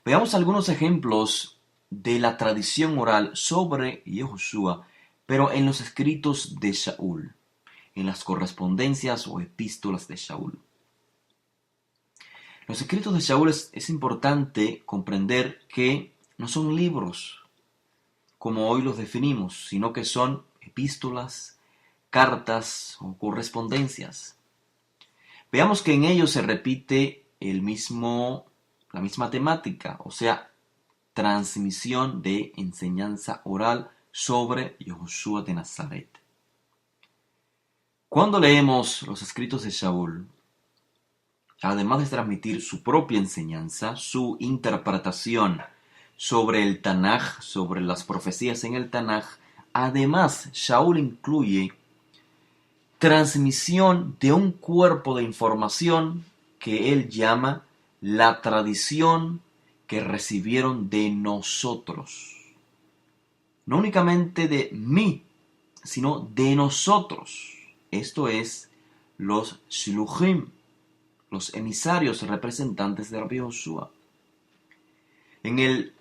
Veamos algunos ejemplos de la tradición oral sobre Yehoshua, pero en los escritos de Shaul, en las correspondencias o epístolas de Shaul. Los escritos de Shaul es importante comprender que no son libros, como hoy los definimos, sino que son epístolas, cartas o correspondencias. Veamos que en ellos se repite la misma temática, o sea, transmisión de enseñanza oral sobre Yehoshua de Nazaret. Cuando leemos los escritos de Shaul, además de transmitir su propia enseñanza, su interpretación sobre el Tanaj, sobre las profecías en el Tanaj, además Shaul incluye transmisión de un cuerpo de información que él llama la tradición que recibieron de nosotros. No únicamente de mí, sino de nosotros. Esto es, los Shiluchim, los emisarios representantes de Rabbi Yehoshua. En el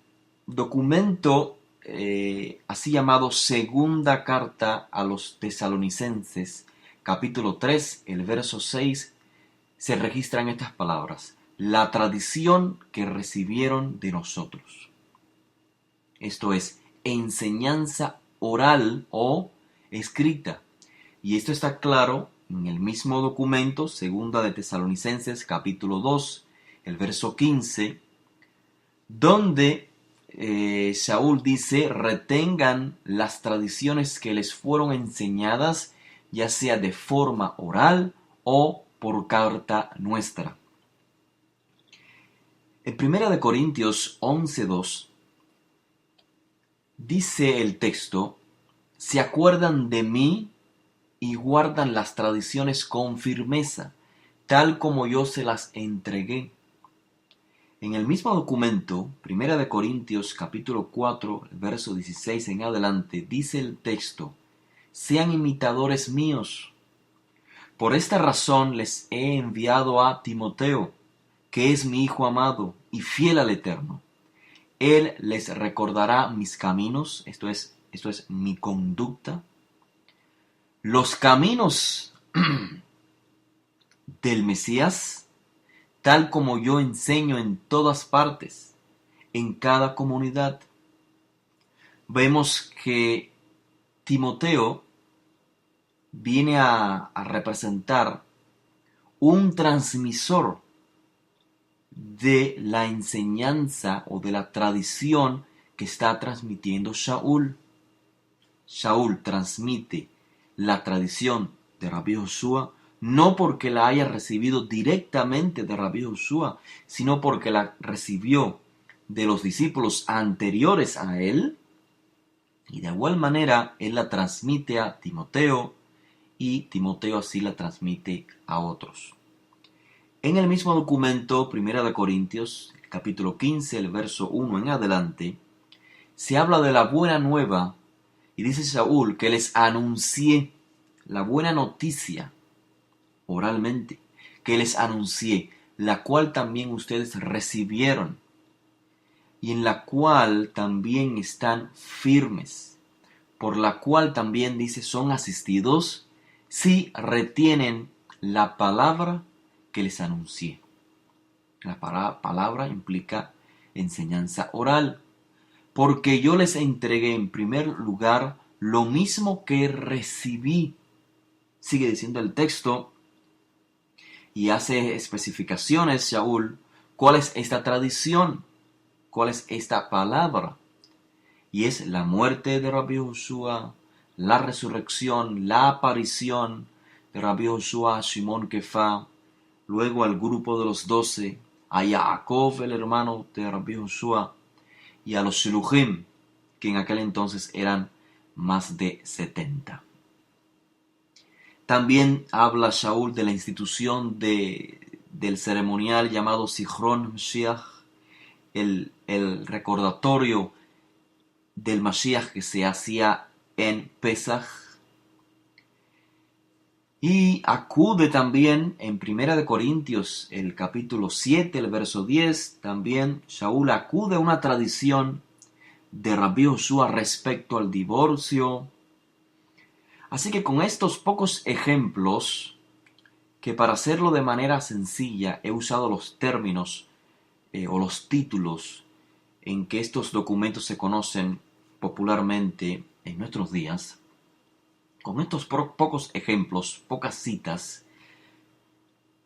documento así llamado Segunda Carta a los Tesalonicenses, capítulo 3, el verso 6, se registran estas palabras: la tradición que recibieron de nosotros. Esto es, enseñanza oral o escrita. Y esto está claro en el mismo documento, Segunda de Tesalonicenses, capítulo 2, el verso 15, donde Shaul dice: retengan las tradiciones que les fueron enseñadas, ya sea de forma oral o por carta nuestra. En 1 Corintios 11:2 dice el texto: se acuerdan de mí y guardan las tradiciones con firmeza, tal como yo se las entregué. En el mismo documento, 1 Corintios capítulo 4, verso 16 en adelante, dice el texto: sean imitadores míos. Por esta razón les he enviado a Timoteo, que es mi hijo amado y fiel al Eterno. Él les recordará mis caminos, esto es mi conducta, los caminos del Mesías, tal como yo enseño en todas partes, en cada comunidad. Vemos que Timoteo viene a representar un transmisor de la enseñanza o de la tradición que está transmitiendo Shaul. Shaul transmite la tradición de Rabbi Yehoshua no porque la haya recibido directamente de Rabbi Yehoshua, sino porque la recibió de los discípulos anteriores a él, y de igual manera él la transmite a Timoteo, y Timoteo así la transmite a otros. En el mismo documento, 1 Corintios, capítulo 15, el verso 1 en adelante, se habla de la buena nueva, y dice Shaul que les anuncié la buena noticia oralmente, que les anuncié, la cual también ustedes recibieron, y en la cual también están firmes, por la cual también dice son asistidos si retienen la palabra que les anuncié. La palabra implica enseñanza oral, porque yo les entregué en primer lugar lo mismo que recibí. Sigue diciendo el texto y hace especificaciones, Shaul, cuál es esta tradición, cuál es esta palabra. Y es la muerte de Rabbi Yehoshua, la resurrección, la aparición de Rabbi Yehoshua a Shimon Kefa, luego al grupo de los 12, a Jacob, el hermano de Rabbi Yehoshua, y a los Shiluchim, que en aquel entonces eran más de 70. También habla Shaul de la institución del ceremonial llamado Zichron Mashiach, el recordatorio del Mashiach que se hacía en Pesaj. Y acude también en 1 Corintios, el capítulo 7, el verso 10, también Shaul acude a una tradición de Rabbi Joshua respecto al divorcio. Así que con estos pocos ejemplos, que para hacerlo de manera sencilla he usado los términos o los títulos en que estos documentos se conocen popularmente en nuestros días, con estos pocos ejemplos, pocas citas,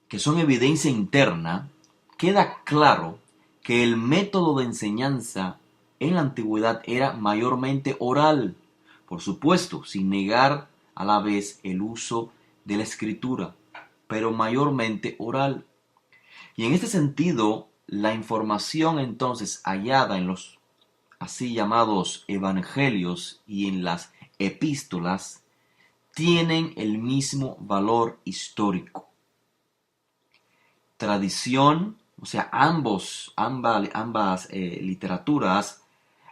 que son evidencia interna, queda claro que el método de enseñanza en la antigüedad era mayormente oral, por supuesto, sin negar a la vez el uso de la escritura, pero mayormente oral. Y en este sentido, la información entonces hallada en los así llamados evangelios y en las epístolas tienen el mismo valor histórico. Tradición, o sea, ambas literaturas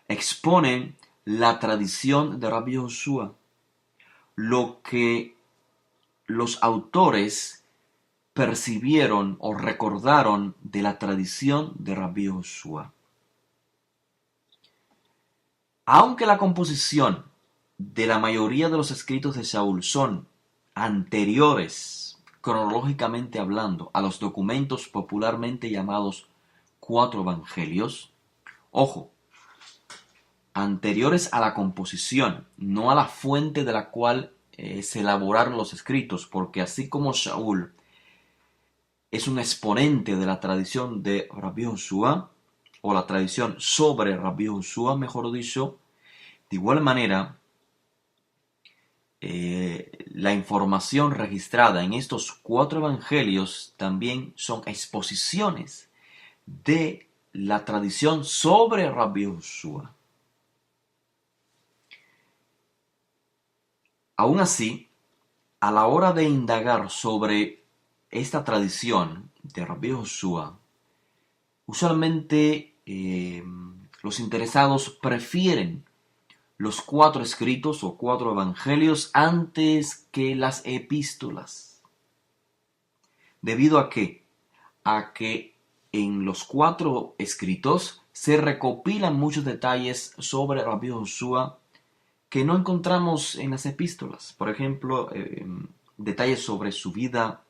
exponen la tradición de Rabbi Joshua, lo que los autores percibieron o recordaron de la tradición de Rabbi Joshua. Aunque la composición de la mayoría de los escritos de Shaul son anteriores, cronológicamente hablando, a los documentos popularmente llamados cuatro evangelios, ojo, anteriores a la composición, no a la fuente de la cual se elaboraron los escritos, porque así como Shaul es un exponente de la tradición de Rabbi Joshua, o la tradición sobre Rabbi Joshua, mejor dicho, de igual manera, la información registrada en estos cuatro evangelios también son exposiciones de la tradición sobre Rabbi Joshua. Aún así, a la hora de indagar sobre esta tradición de Rabbi Joshua, usualmente los interesados prefieren los cuatro escritos o cuatro evangelios antes que las epístolas. ¿Debido a qué? A que en los cuatro escritos se recopilan muchos detalles sobre Rabbi Joshua que no encontramos en las epístolas. Por ejemplo, detalles sobre su vida,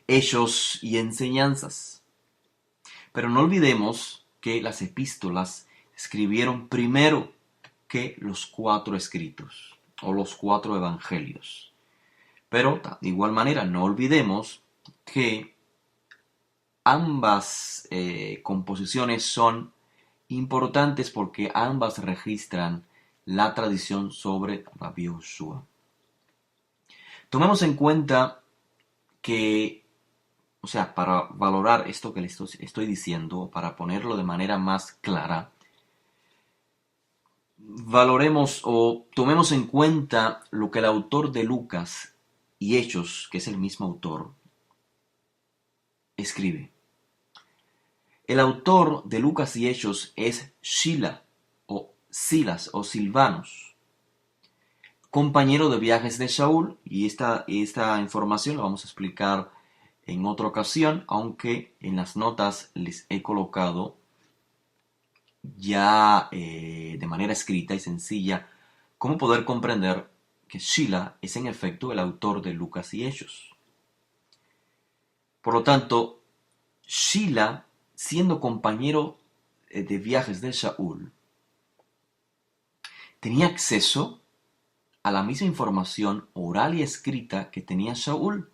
hechos y enseñanzas. Pero no olvidemos que las epístolas se escribieron primero que los cuatro escritos o los cuatro evangelios. Pero de igual manera no olvidemos que ambas composiciones son importantes porque ambas registran la tradición sobre Rabbi Joshua. Tomemos en cuenta que, o sea, para valorar esto que les estoy diciendo, para ponerlo de manera más clara, valoremos o tomemos en cuenta lo que el autor de Lucas y Hechos, que es el mismo autor, escribe. El autor de Lucas y Hechos es Shila o Silas o Silvanos, compañero de viajes de Shaul, y esta información la vamos a explicar en otra ocasión, aunque en las notas les he colocado ya de manera escrita y sencilla cómo poder comprender que Shila es en efecto el autor de Lucas y Hechos. Por lo tanto, Shila, siendo compañero de viajes de Shaul, tenía acceso a la misma información oral y escrita que tenía Shaul.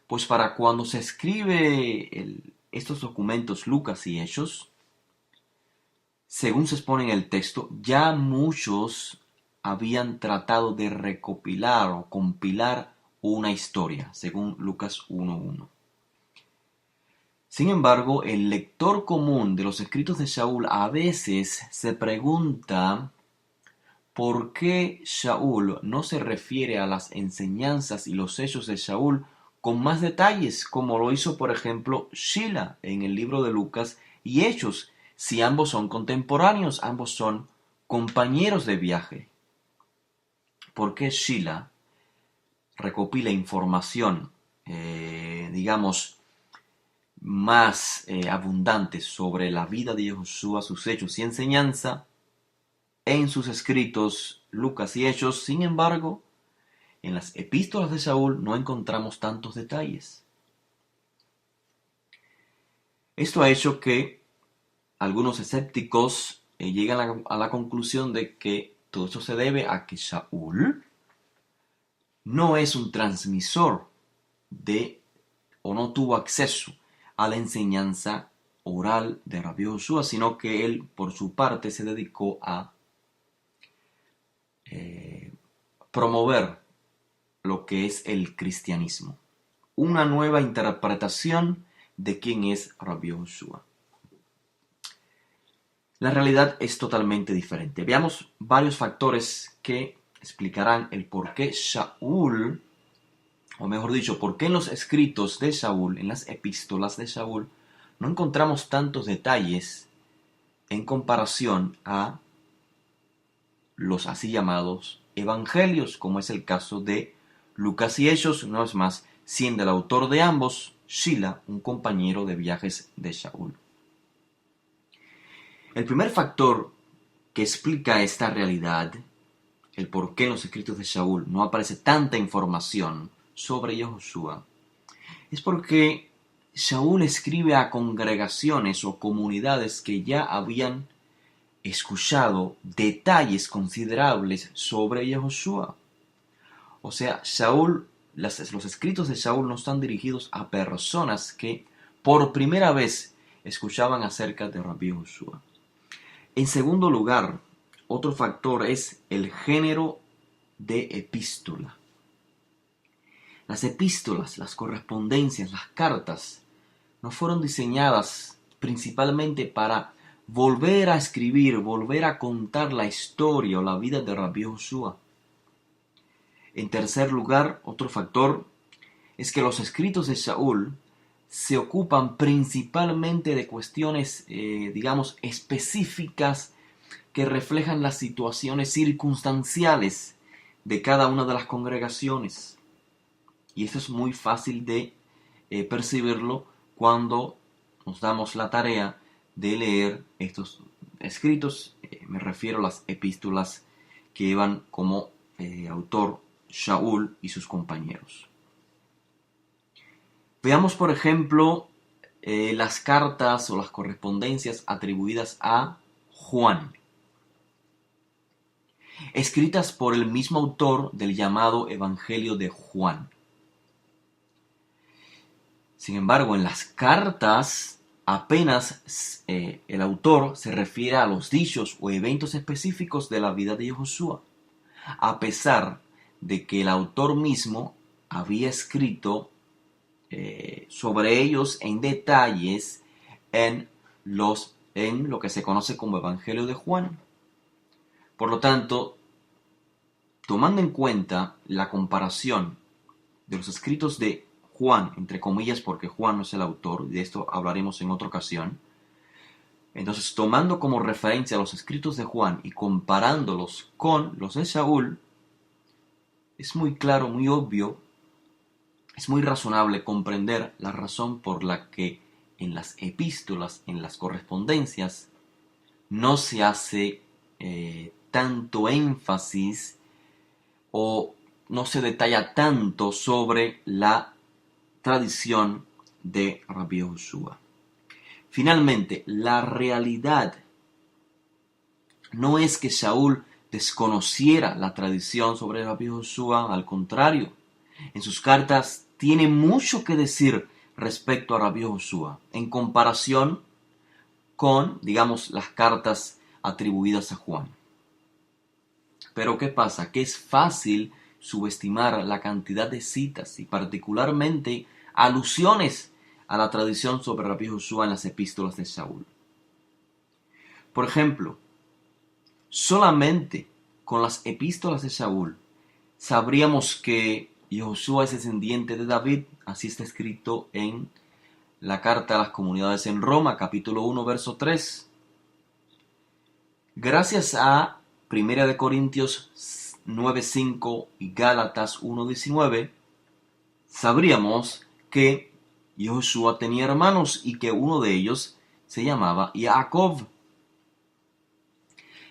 Pues para cuando se escribe estos documentos Lucas y Hechos, según se expone en el texto, ya muchos habían tratado de recopilar o compilar una historia, según Lucas 1:1. Sin embargo, el lector común de los escritos de Shaul a veces se pregunta por qué Shaul no se refiere a las enseñanzas y los hechos de Shaul con más detalles, como lo hizo por ejemplo Sheila en el libro de Lucas y Hechos, si ambos son contemporáneos, ambos son compañeros de viaje. Porque Sheila recopila información, digamos, más abundante sobre la vida de Josué, sus hechos y enseñanza en sus escritos Lucas y Hechos. Sin embargo, en las epístolas de Saúl no encontramos tantos detalles. Esto ha hecho que algunos escépticos llegan a la conclusión de que todo esto se debe a que Saúl no es un transmisor de o no tuvo acceso a la enseñanza oral de Rabbi Josué, sino que él por su parte se dedicó a promover lo que es el cristianismo, una nueva interpretación de quién es Rabbi Josué. La realidad es totalmente diferente. Veamos varios factores que explicarán el por qué Saúl, o mejor dicho, por qué en los escritos de Saúl, en las epístolas de Saúl, no encontramos tantos detalles en comparación a los así llamados evangelios, como es el caso de Lucas y Hechos, no es más, siendo el autor de ambos, Sheila, un compañero de viajes de Saúl. El primer factor que explica esta realidad, el por qué en los escritos de Saúl no aparece tanta información sobre Josué, es porque Saúl escribe a congregaciones o comunidades que ya habían escuchado detalles considerables sobre Josué. O sea, los escritos de Saúl no están dirigidos a personas que por primera vez escuchaban acerca de Rabbi Josué. En segundo lugar, otro factor es el género de epístola. Las epístolas, las correspondencias, las cartas, no fueron diseñadas principalmente para volver a escribir, volver a contar la historia o la vida de Rabbi Josué. En tercer lugar, otro factor es que los escritos de Saúl se ocupan principalmente de cuestiones, digamos, específicas que reflejan las situaciones circunstanciales de cada una de las congregaciones. Y esto es muy fácil de percibirlo cuando nos damos la tarea de leer estos escritos. Me refiero a las epístolas que llevan como autor Saúl y sus compañeros. Veamos, por ejemplo, las cartas o las correspondencias atribuidas a Juan, escritas por el mismo autor del llamado Evangelio de Juan. Sin embargo, en las cartas apenas el autor se refiere a los dichos o eventos específicos de la vida de Josué, a pesar de que el autor mismo había escrito sobre ellos en detalles en lo que se conoce como Evangelio de Juan. Por lo tanto, tomando en cuenta la comparación de los escritos de Juan, entre comillas, porque Juan no es el autor, de esto hablaremos en otra ocasión. Entonces, tomando como referencia los escritos de Juan y comparándolos con los de Saúl, es muy claro, muy obvio, es muy razonable comprender la razón por la que en las epístolas, en las correspondencias, no se hace tanto énfasis o no se detalla tanto sobre la tradición de Rabbi Josué. Finalmente, la realidad no es que Saúl desconociera la tradición sobre Rabbi Josué, al contrario, en sus cartas tiene mucho que decir respecto a Rabbi Josué, en comparación con, digamos, las cartas atribuidas a Juan. Pero ¿qué pasa? Que es fácil subestimar la cantidad de citas y particularmente alusiones a la tradición sobre Rabbi Josué en las epístolas de Saúl. Por ejemplo, solamente con las epístolas de Saúl sabríamos que Josué es descendiente de David, así está escrito en la carta a las comunidades en Roma, capítulo 1, verso 3. Gracias a 1 de Corintios 9:5 y Gálatas 1:19, sabríamos que Josué tenía hermanos y que uno de ellos se llamaba Jacob.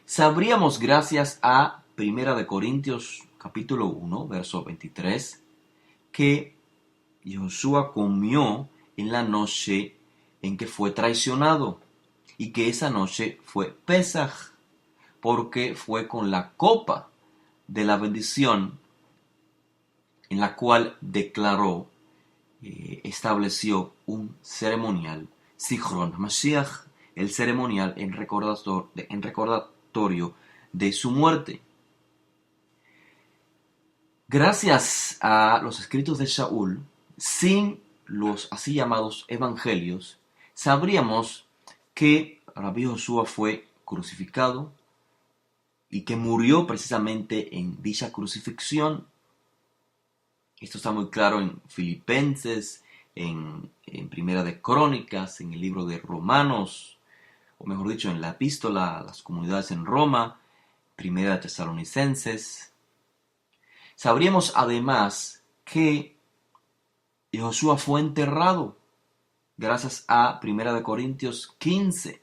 Sabríamos gracias a 1 de Corintios capítulo 1, verso 23, que Josué comió en la noche en que fue traicionado y que esa noche fue Pesaj, porque fue con la copa de la bendición en la cual declaró, estableció un ceremonial, Zichron Mashiach, el ceremonial en recordatorio de su muerte. Gracias a los escritos de Shaul, sin los así llamados evangelios, sabríamos que Rabbi Josué fue crucificado y que murió precisamente en dicha crucifixión. Esto está muy claro en Filipenses, en Primera de Crónicas, en el libro de Romanos, o mejor dicho, en la epístola a las comunidades en Roma, Primera de Tesalonicenses. Sabríamos además que Josué fue enterrado gracias a 1 de Corintios 15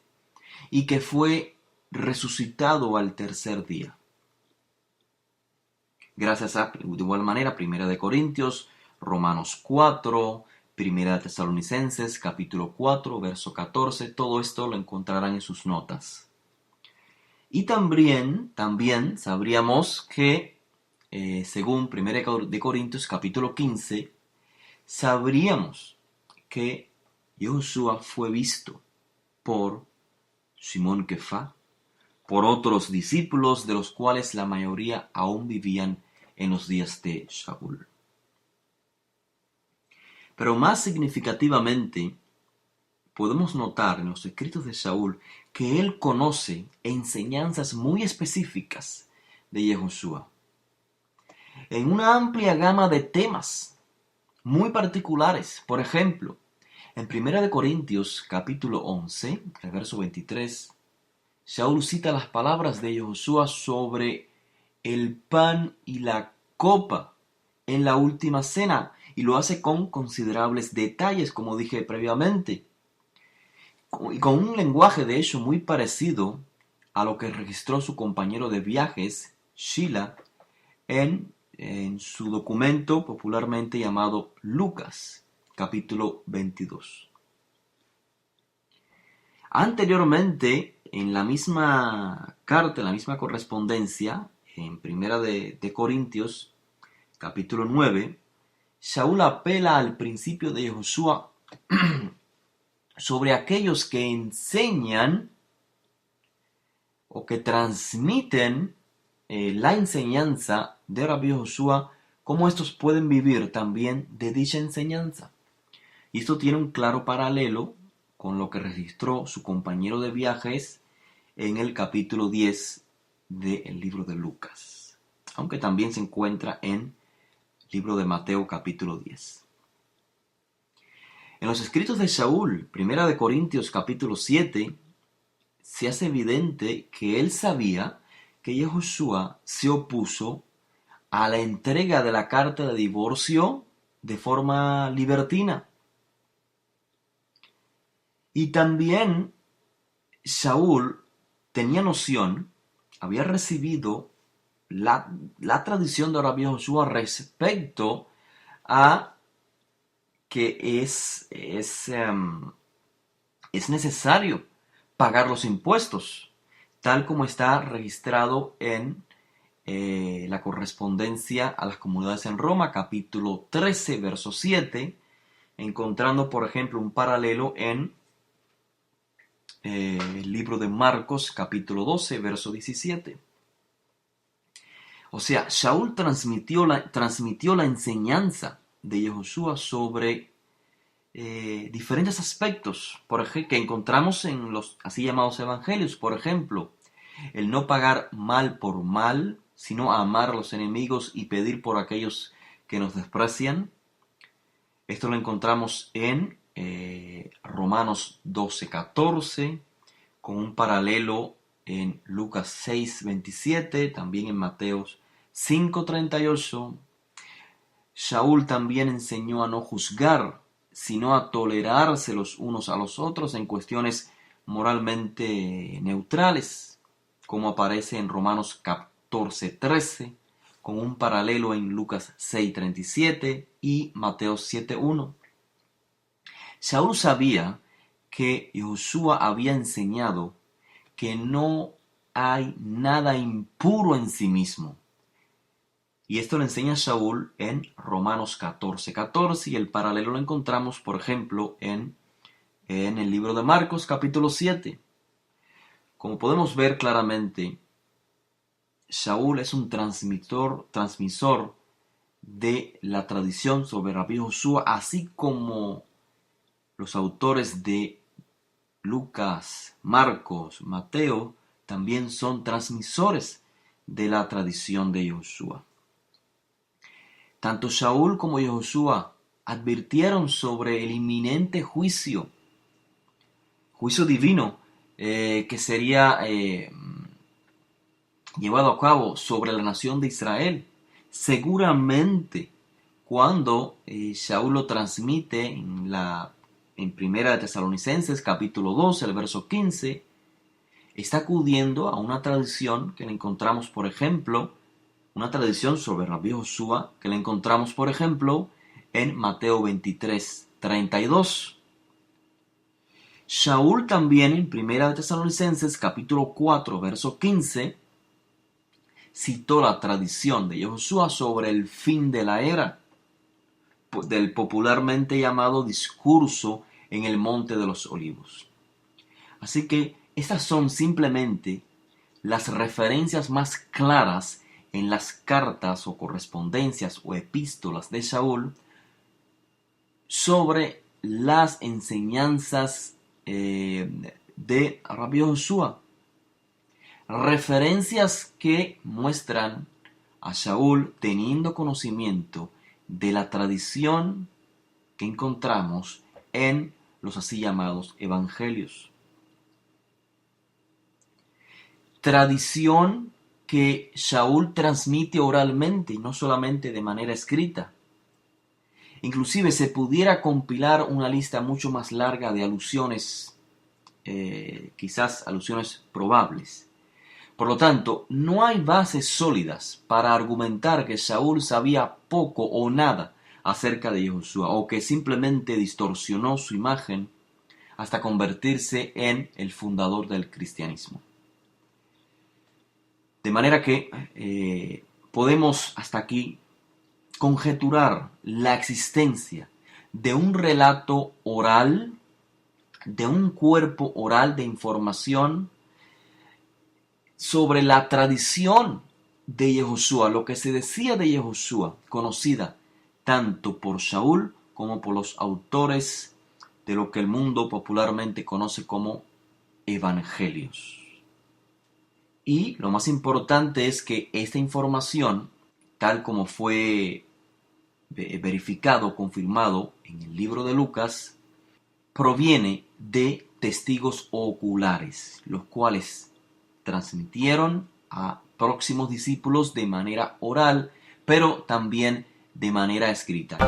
y que fue resucitado al tercer día. Gracias a, de igual manera, 1 de Corintios, Romanos 4, 1 de Tesalonicenses, capítulo 4, verso 14, todo esto lo encontrarán en sus notas. Y también sabríamos que, según 1 de Corintios, capítulo 15, sabríamos que Josué fue visto por Simón Kefá, por otros discípulos, de los cuales la mayoría aún vivían en los días de Shaul. Pero más significativamente, podemos notar en los escritos de Shaul que él conoce enseñanzas muy específicas de Josué, en una amplia gama de temas muy particulares. Por ejemplo, en 1 de Corintios capítulo 11, el verso 23, Shaul cita las palabras de Josué sobre el pan y la copa en la última cena, y lo hace con considerables detalles, como dije previamente, y con un lenguaje de hecho muy parecido a lo que registró su compañero de viajes, Sheila, en su documento popularmente llamado Lucas, capítulo 22. Anteriormente, en la misma carta, en la misma correspondencia, en Primera de Corintios, capítulo 9, Shaul apela al principio de Josué sobre aquellos que enseñan o que transmiten la enseñanza de Rabbi Josué, cómo estos pueden vivir también de dicha enseñanza. Y esto tiene un claro paralelo con lo que registró su compañero de viajes en el capítulo 10 del libro de Lucas, aunque también se encuentra en el libro de Mateo capítulo 10. En los escritos de Shaul, 1 de Corintios capítulo 7, se hace evidente que él sabía que Josué se opuso a la entrega de la carta de divorcio de forma libertina. Y también Shaul tenía noción, había recibido la tradición de Rabbi Josué respecto a que es necesario pagar los impuestos, tal como está registrado en la correspondencia a las comunidades en Roma, capítulo 13, verso 7, encontrando, por ejemplo, un paralelo en el libro de Marcos, capítulo 12, verso 17. O sea, Shaul transmitió la enseñanza de Josué sobre diferentes aspectos, por ejemplo, que encontramos en los así llamados evangelios. Por ejemplo, el no pagar mal por mal, sino amar a los enemigos y pedir por aquellos que nos desprecian. Esto lo encontramos en Romanos 12:14, con un paralelo en Lucas 6:27, también en Mateos 5:38. Shaul también enseñó a no juzgar, sino a tolerarse los unos a los otros en cuestiones moralmente neutrales, como aparece en Romanos 14:13, con un paralelo en Lucas 6:37 y Mateo 7:1. Shaul sabía que Josué había enseñado que no hay nada impuro en sí mismo. Y esto lo enseña Shaul en Romanos 14:14 y el paralelo lo encontramos, por ejemplo, en el libro de Marcos capítulo 7. Como podemos ver claramente, Shaul es un transmisor de la tradición sobre Rabí Josué, así como los autores de Lucas, Marcos, Mateo también son transmisores de la tradición de Josué. Tanto Shaul como Josué advirtieron sobre el inminente juicio divino que sería llevado a cabo sobre la nación de Israel. Seguramente cuando Shaul lo transmite en Primera de Tesalonicenses capítulo 2, el verso 15, está acudiendo a una tradición que le encontramos, por ejemplo, una tradición sobre Rabí Josué que le encontramos, por ejemplo, en Mateo 23:32. Shaul también en Primera de Tesalonicenses capítulo 4, verso 15, citó la tradición de Josué sobre el fin de la era, del popularmente llamado discurso en el Monte de los Olivos. Así que estas son simplemente las referencias más claras en las cartas o correspondencias o epístolas de Shaul sobre las enseñanzas de Rabí Josué. Referencias que muestran a Shaul teniendo conocimiento de la tradición que encontramos en los así llamados evangelios. Tradición que Shaul transmite oralmente y no solamente de manera escrita. Inclusive se pudiera compilar una lista mucho más larga de alusiones, quizás alusiones probables. Por lo tanto, no hay bases sólidas para argumentar que Shaul sabía poco o nada acerca de Josué, o que simplemente distorsionó su imagen hasta convertirse en el fundador del cristianismo. De manera que podemos hasta aquí conjeturar la existencia de un relato oral, de un cuerpo oral de información sobre la tradición de Yehoshua, lo que se decía de Yehoshua, conocida tanto por Shaul como por los autores de lo que el mundo popularmente conoce como evangelios. Y lo más importante es que esta información, tal como fue verificado, confirmado en el libro de Lucas, proviene de testigos oculares, los cuales transmitieron a próximos discípulos de manera oral, pero también de manera escrita.